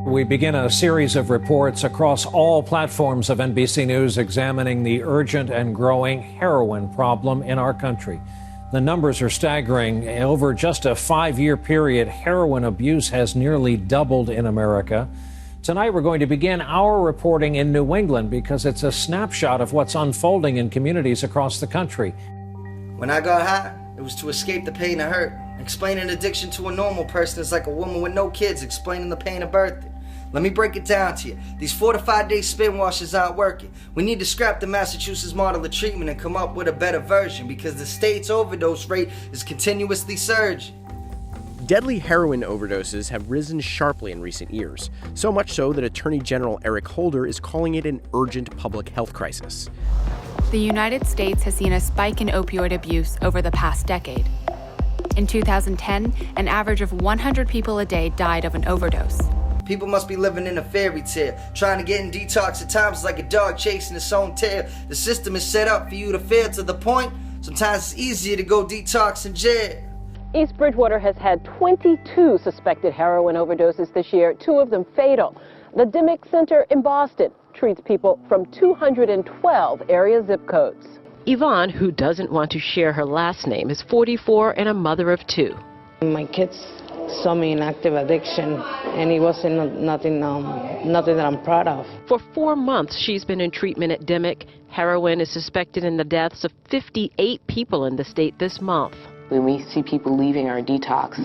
We begin a series of reports across all platforms of NBC News examining the urgent and growing heroin problem in our country. The numbers are staggering. Over just a 5-year period, heroin abuse has nearly doubled in America. Tonight, we're going to begin our reporting in New England because it's a snapshot of what's unfolding in communities across the country. When I got high, it was to escape the pain of hurt. Explaining addiction to a normal person is like a woman with no kids explaining the pain of birthing. Let me break it down to you. These 4 to 5 day spin washes aren't working. We need to scrap the Massachusetts model of treatment and come up with a better version because the state's overdose rate is continuously surging. Deadly heroin overdoses have risen sharply in recent years, so much so that Attorney General Eric Holder is calling it an urgent public health crisis. The United States has seen a spike in opioid abuse over the past decade. In 2010, an average of 100 people a day died of an overdose. People must be living in a fairy tale. Trying to get in detox at times is like a dog chasing its own tail. The system is set up for you to fail to the point. Sometimes it's easier to go detox in jail. East Bridgewater has had 22 suspected heroin overdoses this year, 2 of them fatal. The Dimock Center in Boston treats people from 212 area zip codes. Yvonne, who doesn't want to share her last name, is 44 and a mother of 2. My kids saw me in active addiction, and it wasn't nothing that I'm proud of. For 4 months, she's been in treatment at Dimock. Heroin is suspected in the deaths of 58 people in the state this month. When we see people leaving our detox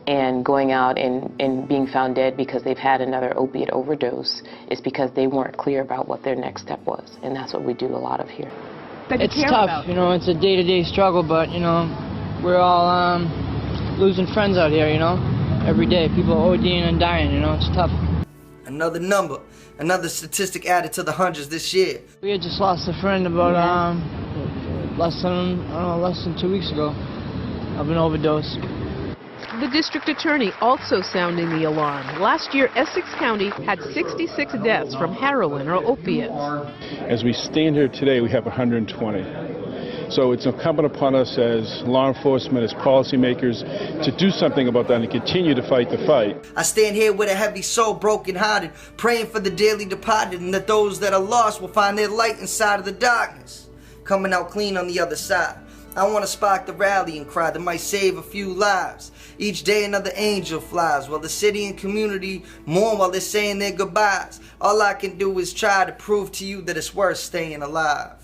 and going out and being found dead because they've had another opiate overdose, it's because they weren't clear about what their next step was, and that's what we do a lot of here. It's tough, it's a day-to-day struggle, but, we're all losing friends out here, every day. People ODing and dying, it's tough. Another number, another statistic added to the hundreds this year. We had just lost a friend about less than 2 weeks ago of an overdose. The district attorney also sounding the alarm. Last year, Essex County had 66 deaths from heroin or opiates. As we stand here today, we have 120. So it's incumbent upon us as law enforcement, as policymakers, to do something about that and continue to fight the fight. I stand here with a heavy soul, broken-hearted, praying for the dearly departed and that those that are lost will find their light inside of the darkness, coming out clean on the other side. I want to spark the rallying cry that might save a few lives. Each day another angel flies while the city and community mourn while they're saying their goodbyes. All I can do is try to prove to you that it's worth staying alive.